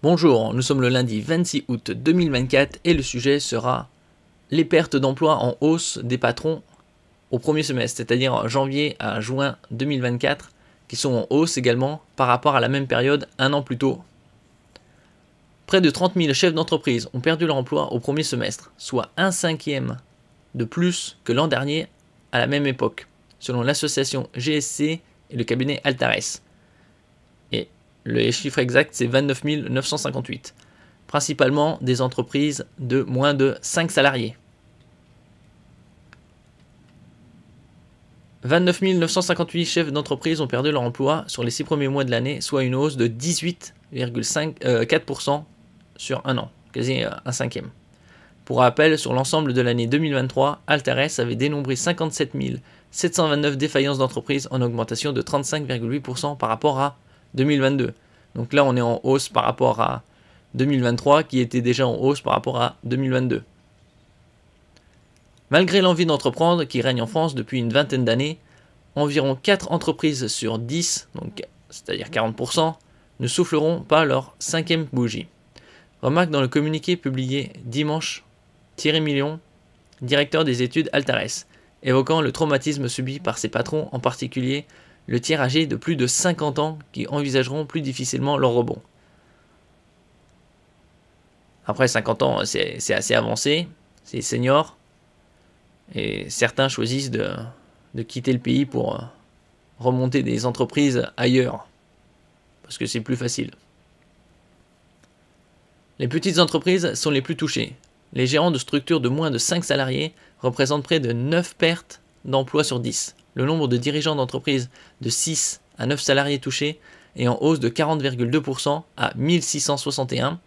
Bonjour, nous sommes le lundi 26 août 2024 et le sujet sera les pertes d'emploi en hausse des patrons au premier semestre, c'est-à-dire janvier à juin 2024, qui sont en hausse également par rapport à la même période un an plus tôt. Près de 30 000 chefs d'entreprise ont perdu leur emploi au premier semestre, soit un cinquième de plus que l'an dernier à la même époque, selon l'association GSC et le cabinet Altares. Et le chiffre exact, c'est 29 958, principalement des entreprises de moins de 5 salariés. 29 958 chefs d'entreprise ont perdu leur emploi sur les 6 premiers mois de l'année, soit une hausse de 18,4% sur un an, quasi un cinquième. Pour rappel, sur l'ensemble de l'année 2023, Altares avait dénombré 57 729 défaillances d'entreprises en augmentation de 35,8% par rapport à 2022. Donc là, on est en hausse par rapport à 2023, qui était déjà en hausse par rapport à 2022. Malgré l'envie d'entreprendre qui règne en France depuis une vingtaine d'années, environ 4 entreprises sur 10, donc c'est-à-dire 40%, ne souffleront pas leur 5e bougie. Remarque dans le communiqué publié dimanche, Thierry Millon, directeur des études Altares, évoquant le traumatisme subi par ses patrons, en particulier le tiers âgé de plus de 50 ans qui envisageront plus difficilement leur rebond. Après 50 ans, c'est assez avancé, c'est senior, et certains choisissent de quitter le pays pour remonter des entreprises ailleurs, parce que c'est plus facile. Les petites entreprises sont les plus touchées. Les gérants de structures de moins de 5 salariés représentent près de 9 pertes d'emplois sur 10. Le nombre de dirigeants d'entreprises de 6 à 9 salariés touchés est en hausse de 40,2% à 1661.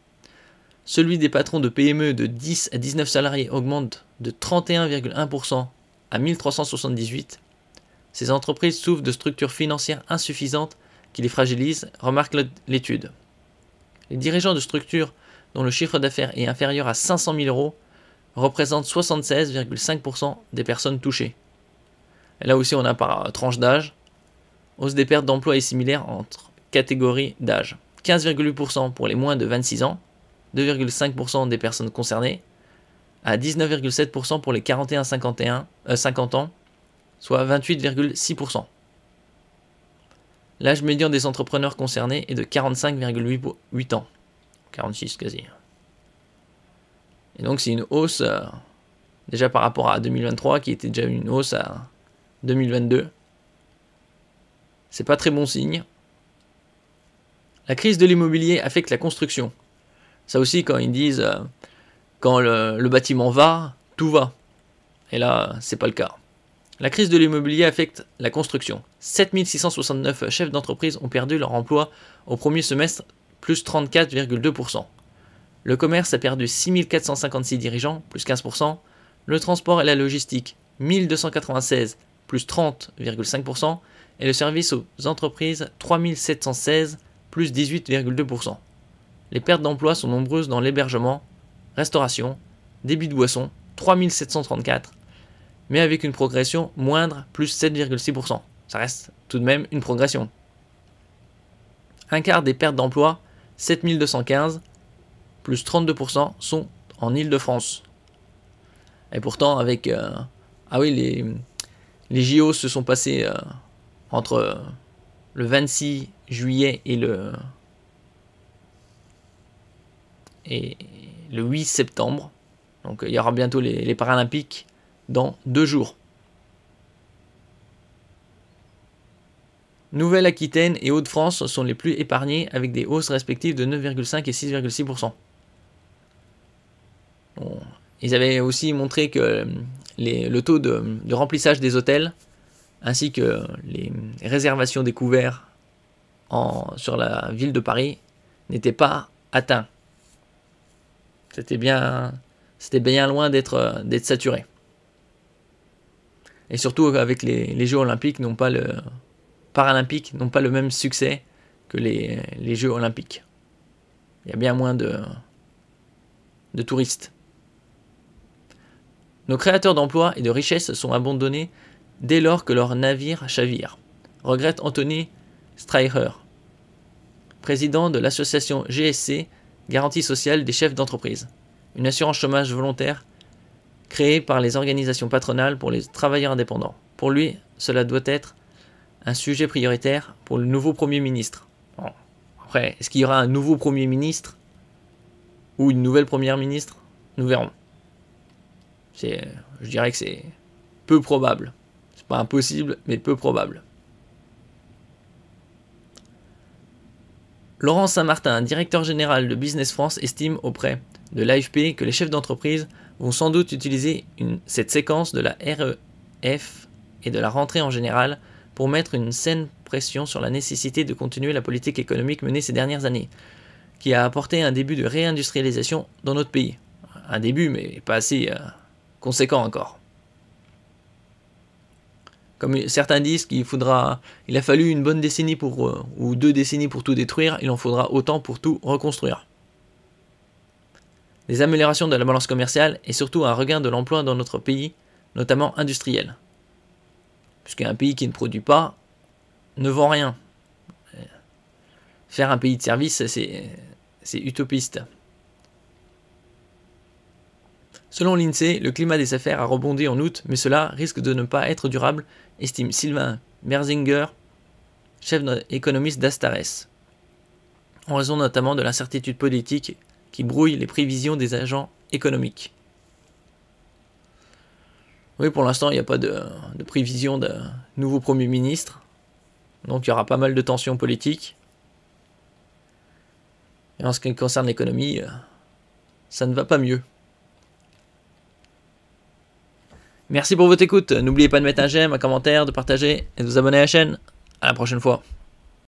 Celui des patrons de PME de 10 à 19 salariés augmente de 31,1% à 1378. Ces entreprises souffrent de structures financières insuffisantes qui les fragilisent, remarque l'étude. Les dirigeants de structures dont le chiffre d'affaires est inférieur à 500 000 euros représentent 76,5% des personnes touchées. Et là aussi, on a par tranche d'âge. Hausse des pertes d'emploi est similaire entre catégories d'âge. 15,8% pour les moins de 26 ans, 2,5% des personnes concernées, à 19,7% pour les 41-50 ans, soit 28,6%. L'âge médian des entrepreneurs concernés est de 45,8 ans, 46 quasi. Et donc c'est une hausse déjà par rapport à 2023 qui était déjà une hausse à 2022. C'est pas très bon signe. La crise de l'immobilier affecte la construction. Ça aussi, quand ils disent quand le bâtiment va, tout va. Et là, c'est pas le cas. La crise de l'immobilier affecte la construction. 7669 chefs d'entreprise ont perdu leur emploi au premier semestre, plus 34,2%. Le commerce a perdu 6456 dirigeants, plus 15%. Le transport et la logistique, 1296, plus 30,5%. Et le service aux entreprises, 3716, plus 18,2%. Les pertes d'emploi sont nombreuses dans l'hébergement, restauration, débit de boissons, 3734, mais avec une progression moindre, plus 7,6%. Ça reste tout de même une progression. Un quart des pertes d'emploi, 7215, plus 32%, sont en Île-de-France. Et pourtant, avec... les JO se sont passés entre le 26 juillet et le 8 septembre. Donc il y aura bientôt les Paralympiques dans 2 jours. Nouvelle-Aquitaine et Hauts-de-France sont les plus épargnés avec des hausses respectives de 9,5 et 6,6%. Bon, ils avaient aussi montré que le taux de remplissage des hôtels ainsi que les réservations des couverts sur la ville de Paris n'étaient pas atteints. C'était bien loin d'être saturé. Et surtout avec les Jeux Olympiques Paralympiques n'ont pas le même succès que les Jeux Olympiques. Il y a bien moins de touristes. Nos créateurs d'emplois et de richesses sont abandonnés dès lors que leurs navires chavirent, regrette Anthony Streicher, président de l'association GSC garantie sociale des chefs d'entreprise. Une assurance chômage volontaire créée par les organisations patronales pour les travailleurs indépendants. Pour lui, cela doit être un sujet prioritaire pour le nouveau Premier ministre. Bon. Après, est-ce qu'il y aura un nouveau Premier ministre ou une nouvelle Première ministre? Nous verrons. Je dirais que c'est peu probable. C'est pas impossible, mais peu probable. Laurent Saint-Martin, directeur général de Business France, estime auprès de l'AFP que les chefs d'entreprise vont sans doute utiliser cette séquence de la REF et de la rentrée en général pour mettre une saine pression sur la nécessité de continuer la politique économique menée ces dernières années, qui a apporté un début de réindustrialisation dans notre pays. Un début, mais pas assez conséquent encore. Comme certains disent qu'il a fallu une bonne décennie ou 2 décennies pour tout détruire, il en faudra autant pour tout reconstruire. Des améliorations de la balance commerciale et surtout un regain de l'emploi dans notre pays, notamment industriel. Puisqu'un pays qui ne produit pas ne vend rien. Faire un pays de service, c'est utopiste. Selon l'INSEE, le climat des affaires a rebondi en août, mais cela risque de ne pas être durable, estime Sylvain Merzinger, chef économiste d'Astares, en raison notamment de l'incertitude politique qui brouille les prévisions des agents économiques. Oui, pour l'instant, il n'y a pas de prévision de nouveau Premier ministre, donc il y aura pas mal de tensions politiques. Et en ce qui concerne l'économie, ça ne va pas mieux. Merci pour votre écoute. N'oubliez pas de mettre un j'aime, un commentaire, de partager et de vous abonner à la chaîne. À la prochaine fois.